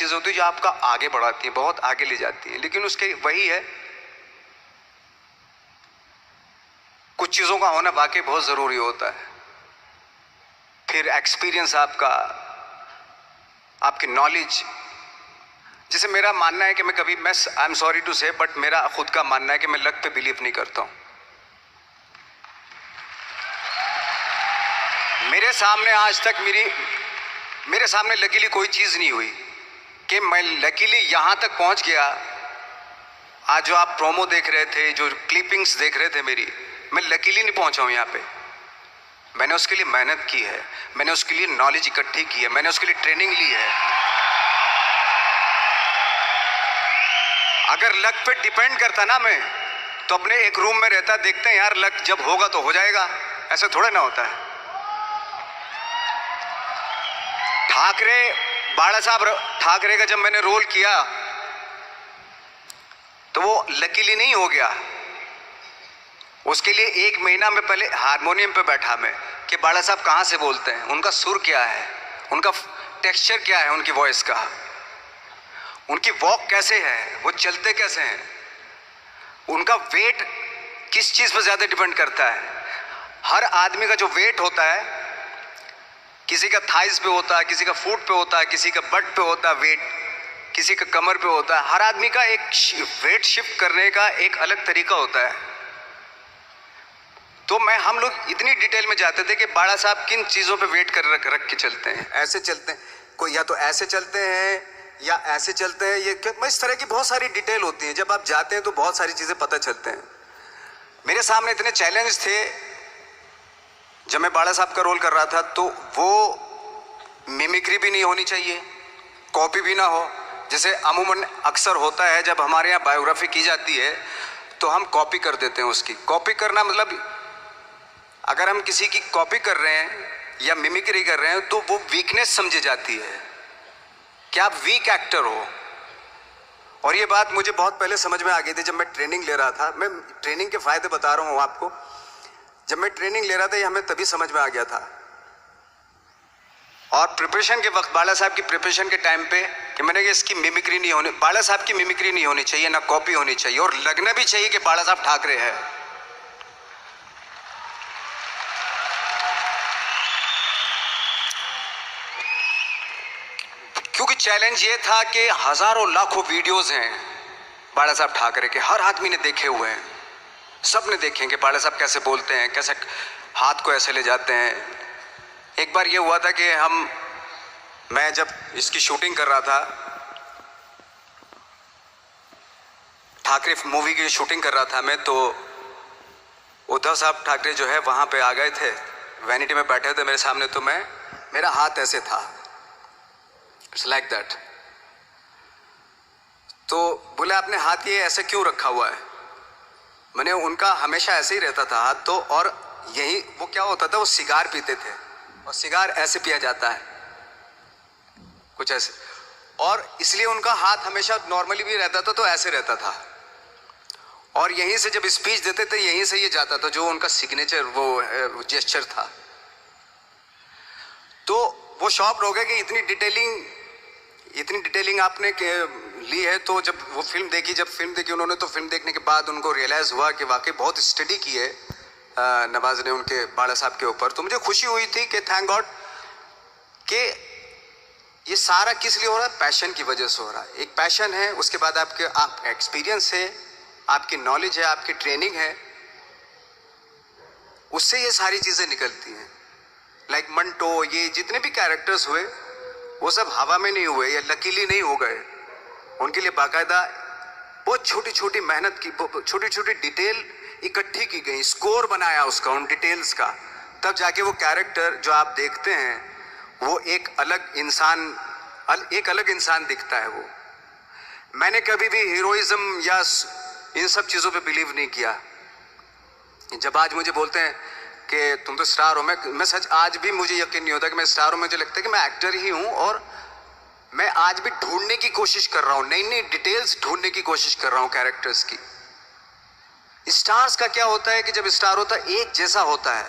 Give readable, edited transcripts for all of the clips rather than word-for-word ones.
चीज़ें होती है जो आपका आगे बढ़ाती हैं, बहुत आगे ले जाती हैं, लेकिन उसके वही है, कुछ चीज़ों का होना वाकई बहुत ज़रूरी होता है। फिर एक्सपीरियंस आपका, आपकी नॉलेज। जैसे मेरा मानना है कि मैं कभी, मैं आई एम सॉरी टू से, बट मेरा खुद का मानना है कि मैं लक पे बिलीव नहीं करता हूँ। मेरे सामने आज तक मेरे सामने लकीली कोई चीज़ नहीं हुई कि मैं लकीली यहाँ तक पहुँच गया। आज जो आप प्रोमो देख रहे थे, जो क्लिपिंग्स देख रहे थे मेरी, मैं लकीली नहीं पहुँचा हूँ यहाँ पे। मैंने उसके लिए मेहनत की है, मैंने उसके लिए नॉलेज इकट्ठी की है, मैंने उसके लिए ट्रेनिंग ली है। अगर लक पे डिपेंड करता ना मैं, तो अपने एक रूम में रहता, देखते हैं यार लक जब होगा तो हो जाएगा, ऐसे थोड़ा ना होता है। बाला साहब ठाकरे का जब मैंने रोल किया तो वो लकीली नहीं हो गया। उसके लिए 1 महीना में पहले हारमोनियम पे बैठा मैं कि बाला साहब कहाँ से बोलते हैं, उनका सुर क्या है, उनका टेक्सचर क्या है, उनकी वॉइस का, उनकी वॉक कैसे है, वो चलते कैसे हैं, उनका वेट किस चीज़ पर ज़्यादा डिपेंड करता है। हर आदमी का जो वेट होता है, किसी का थाइस पे होता है, किसी का फुट पे होता है, किसी का बट पे होता है वेट, किसी का कमर पे होता है। हर आदमी का एक वेट शिफ्ट करने का एक अलग तरीका होता है। तो हम लोग इतनी डिटेल में जाते थे कि बाला साहब किन चीज़ों पे वेट कर रख के चलते हैं, ऐसे चलते हैं, कोई या तो ऐसे चलते हैं या ऐसे चलते हैं, ये इस तरह की बहुत सारी डिटेल होती है। जब आप जाते हैं तो बहुत सारी चीज़ें पता चलते हैं। मेरे सामने इतने चैलेंज थे जब मैं बाला साहब का रोल कर रहा था, तो वो मिमिक्री भी नहीं होनी चाहिए, कॉपी भी ना हो। जैसे अमूमन अक्सर होता है जब हमारे यहाँ बायोग्राफी की जाती है तो हम कॉपी कर देते हैं। उसकी कॉपी करना मतलब, अगर हम किसी की कॉपी कर रहे हैं या मिमिक्री कर रहे हैं तो वो वीकनेस समझी जाती है कि आप वीक एक्टर हो। और ये बात मुझे बहुत पहले समझ में आ गई थी जब मैं ट्रेनिंग ले रहा था। मैं ट्रेनिंग के फायदे बता रहा हूँ आपको। जब मैं ट्रेनिंग ले रहा था ये हमें तभी समझ में आ गया था। और प्रिपरेशन के वक्त, बाला साहब की प्रिपरेशन के टाइम पे, कि मैंने इसकी मिमिक्री नहीं होनी, बाला साहब की मिमिक्री नहीं होनी चाहिए, ना कॉपी होनी चाहिए, और लगना भी चाहिए कि बाला साहब ठाकरे है। क्योंकि चैलेंज ये था कि हजारों लाखों वीडियोस हैं बाला साहब ठाकरे के, हर आदमी ने देखे हुए हैं, सब ने देखे कि बाला साहब कैसे बोलते हैं, कैसे हाथ को ऐसे ले जाते हैं। एक बार ये हुआ था कि मैं जब इसकी शूटिंग कर रहा था, ठाकरे मूवी की शूटिंग कर रहा था मैं, तो उद्धव साहब ठाकरे जो है वहाँ पे आ गए थे, वैनिटी में बैठे थे मेरे सामने। तो मेरा हाथ ऐसे था, इट्स लाइक दैट। तो बोले आपने हाथ ये ऐसे क्यों रखा हुआ है? मैंने, उनका हमेशा ऐसे ही रहता था हाथ। तो और यही वो क्या होता था, वो सिगार पीते थे, और सिगार ऐसे पिया जाता है कुछ ऐसे, और इसलिए उनका हाथ हमेशा नॉर्मली भी रहता था तो ऐसे रहता था। और यहीं से जब स्पीच देते थे यहीं से ये जाता था, जो उनका सिग्नेचर वो जेस्चर था। तो वो शॉक्ड हो गए कि इतनी डिटेलिंग आपने ली है। तो जब वो फिल्म देखी उन्होंने, तो फिल्म देखने के बाद उनको रियलाइज हुआ कि वाकई बहुत स्टडी की है नवाज ने उनके बाला साहब के ऊपर। तो मुझे खुशी हुई थी कि थैंक गॉड कि ये सारा किस लिए हो रहा है, पैशन की वजह से हो रहा है। एक पैशन है, उसके बाद आपका एक्सपीरियंस है, आपकी नॉलेज है, आपकी ट्रेनिंग है, उससे ये सारी चीजें निकलती हैं। लाइक मंटो, ये जितने भी कैरेक्टर्स हुए वो सब हवा में नहीं हुए या लकीली नहीं हो गए। उनके लिए बाकायदा बहुत छोटी छोटी मेहनत की, छोटी छोटी डिटेल इकट्ठी की गई, स्कोर बनाया उसका, उन डिटेल्स का, तब जाके वो कैरेक्टर जो आप देखते हैं वो एक अलग इंसान दिखता है। वो मैंने कभी भी हीरोइज्म या इन सब चीजों पे बिलीव नहीं किया। जब आज मुझे बोलते हैं कि तुम तो स्टार हो, मैं सच आज भी मुझे यकीन नहीं होता कि मैं स्टार हूं। मुझे लगता है कि मैं एक्टर ही हूं, और मैं आज भी ढूंढने की कोशिश कर रहा हूं, नई नई डिटेल्स ढूंढने की कोशिश कर रहा हूं कैरेक्टर्स की। स्टार्स का क्या होता है कि जब स्टार होता है एक जैसा होता है,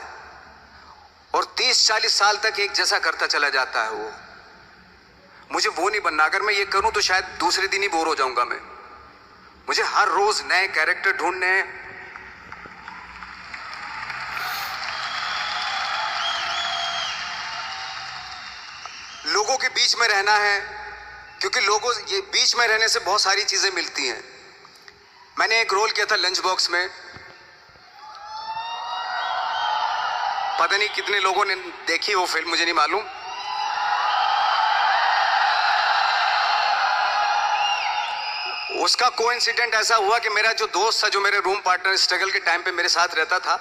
और 30-40 साल तक एक जैसा करता चला जाता है। वो मुझे वो नहीं बनना। अगर मैं ये करूं तो शायद दूसरे दिन ही बोर हो जाऊंगा मैं। मुझे हर रोज नए कैरेक्टर ढूंढने हैं। लोगों के बीच में रहना है, क्योंकि लोगों ये बीच में रहने से बहुत सारी चीजें मिलती हैं। मैंने एक रोल किया था लंच बॉक्स में, पता नहीं कितने लोगों ने देखी वो फिल्म, मुझे नहीं मालूम। उसका कोइंसिडेंट ऐसा हुआ कि मेरा जो दोस्त था, जो मेरे रूम पार्टनर स्ट्रगल के टाइम पे मेरे साथ रहता था,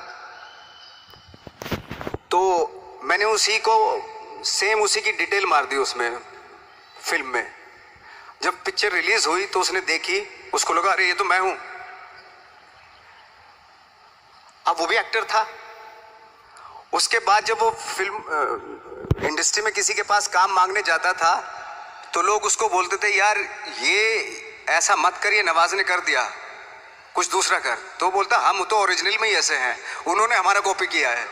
तो मैंने उसी को सेम उसी की डिटेल मार दी उसमें फिल्म में। जब पिक्चर रिलीज हुई तो उसने देखी, उसको लगा अरे ये तो मैं हूं। अब वो भी एक्टर था। उसके बाद जब वो फिल्म इंडस्ट्री में किसी के पास काम मांगने जाता था तो लोग उसको बोलते थे यार ये ऐसा मत कर, ये नवाज ने कर दिया, कुछ दूसरा कर। तो बोलता हम तो ओरिजिनल में ही ऐसे हैं, उन्होंने हमारा कॉपी किया है।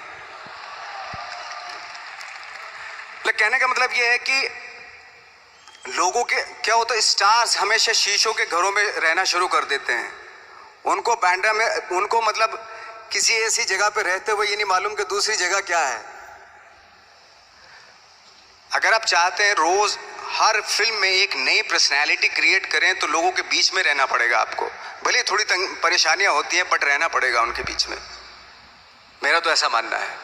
कहने का मतलब ये है कि लोगों के क्या होता है, स्टार्स हमेशा शीशों के घरों में रहना शुरू कर देते हैं। उनको बैंड्रा में, उनको मतलब किसी ऐसी जगह पे रहते हुए ये नहीं मालूम कि दूसरी जगह क्या है। अगर आप चाहते हैं रोज हर फिल्म में एक नई पर्सनैलिटी क्रिएट करें तो लोगों के बीच में रहना पड़ेगा आपको। भले थोड़ी परेशानियां होती हैं बट रहना पड़ेगा उनके बीच में। मेरा तो ऐसा मानना है।